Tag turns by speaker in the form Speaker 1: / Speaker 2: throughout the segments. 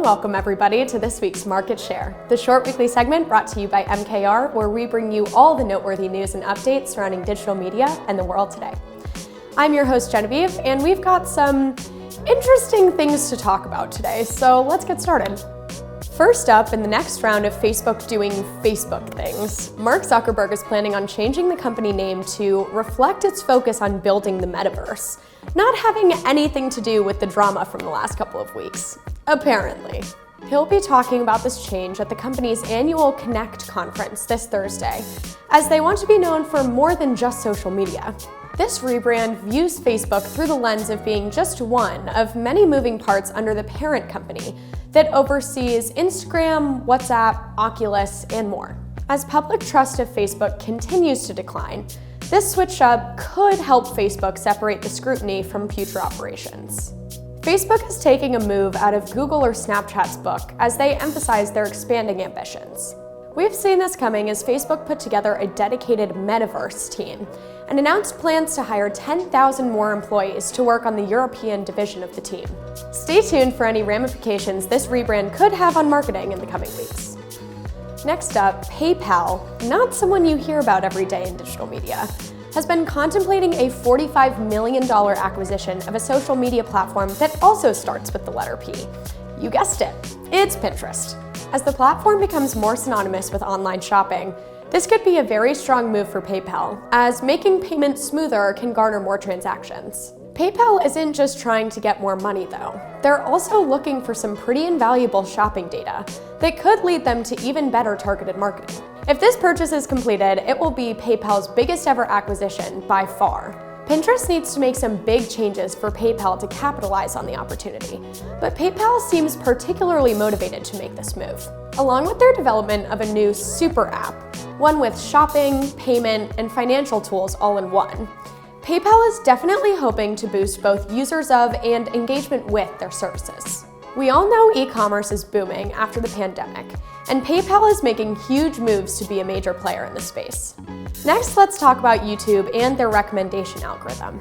Speaker 1: welcome everybody to this week's Market Share, the short weekly segment brought to you by MKR, where we bring you all the noteworthy news and updates surrounding digital media and the world today. I'm your host Genevieve, and we've got some interesting things to talk about today, so let's get started. First up, in the next round of Facebook doing Facebook things, Mark Zuckerberg is planning on changing the company name to reflect its focus on building the metaverse, not having anything to do with the drama from the last couple of weeks. Apparently. He'll be talking about this change at the company's annual Connect conference this Thursday, as they want to be known for more than just social media. This rebrand views Facebook through the lens of being just one of many moving parts under the parent company that oversees Instagram, WhatsApp, Oculus, and more. As public trust of Facebook continues to decline, this switch-up could help Facebook separate the scrutiny from future operations. Facebook is taking a move out of Google or Snapchat's book as they emphasize their expanding ambitions. We've seen this coming as Facebook put together a dedicated metaverse team and announced plans to hire 10,000 more employees to work on the European division of the team. Stay tuned for any ramifications this rebrand could have on marketing in the coming weeks. Next up, PayPal, not someone you hear about every day in digital media, has been contemplating a $45 million acquisition of a social media platform that also starts with the letter P. You guessed it, it's Pinterest. As the platform becomes more synonymous with online shopping, this could be a very strong move for PayPal, as making payments smoother can garner more transactions. PayPal isn't just trying to get more money though. They're also looking for some pretty invaluable shopping data that could lead them to even better targeted marketing. If this purchase is completed, it will be PayPal's biggest ever acquisition by far. Pinterest needs to make some big changes for PayPal to capitalize on the opportunity, but PayPal seems particularly motivated to make this move. Along with their development of a new super app, one with shopping, payment, and financial tools all in one, PayPal is definitely hoping to boost both users of and engagement with their services. We all know e-commerce is booming after the pandemic, and PayPal is making huge moves to be a major player in the space. Next, let's talk about YouTube and their recommendation algorithm.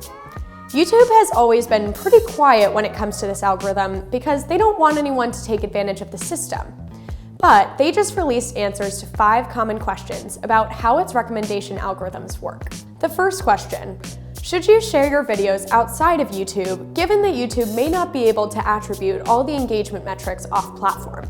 Speaker 1: YouTube has always been pretty quiet when it comes to this algorithm because they don't want anyone to take advantage of the system. But they just released answers to 5 common questions about how its recommendation algorithms work. The first question: should you share your videos outside of YouTube, given that YouTube may not be able to attribute all the engagement metrics off-platform?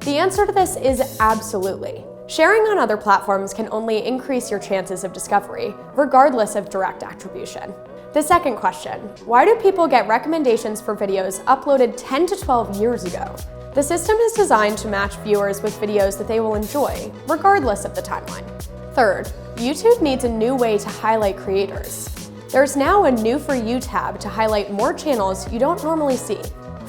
Speaker 1: The answer to this is absolutely. Sharing on other platforms can only increase your chances of discovery, regardless of direct attribution. The second question: why do people get recommendations for videos uploaded 10 to 12 years ago? The system is designed to match viewers with videos that they will enjoy, regardless of the timeline. Third, YouTube needs a new way to highlight creators. There's now a New For You tab to highlight more channels you don't normally see.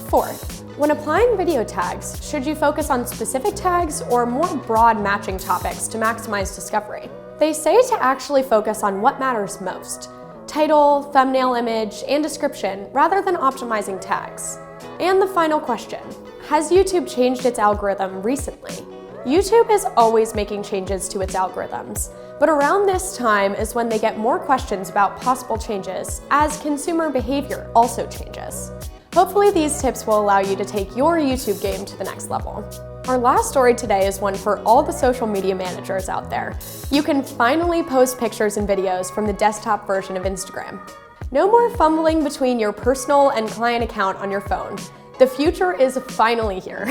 Speaker 1: Fourth, when applying video tags, should you focus on specific tags or more broad matching topics to maximize discovery? They say to actually focus on what matters most: title, thumbnail image, and description, rather than optimizing tags. And the final question: has YouTube changed its algorithm recently? YouTube is always making changes to its algorithms, but around this time is when they get more questions about possible changes as consumer behavior also changes. Hopefully these tips will allow you to take your YouTube game to the next level. Our last story today is one for all the social media managers out there. You can finally post pictures and videos from the desktop version of Instagram. No more fumbling between your personal and client account on your phone. The future is finally here.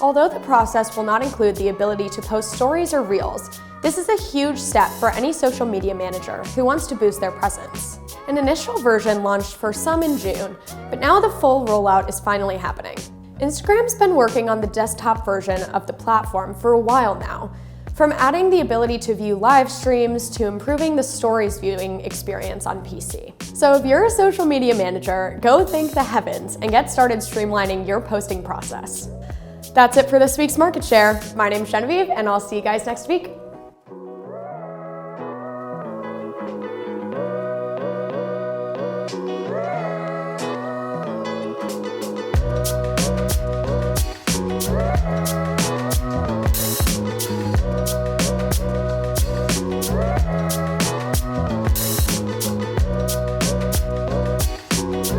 Speaker 1: Although the process will not include the ability to post stories or reels, this is a huge step for any social media manager who wants to boost their presence. An initial version launched for some in June, but now the full rollout is finally happening. Instagram's been working on the desktop version of the platform for a while now, from adding the ability to view live streams to improving the stories viewing experience on PC. So if you're a social media manager, go thank the heavens and get started streamlining your posting process. That's it for this week's Market Share. My name's Genevieve, and I'll see you guys next week.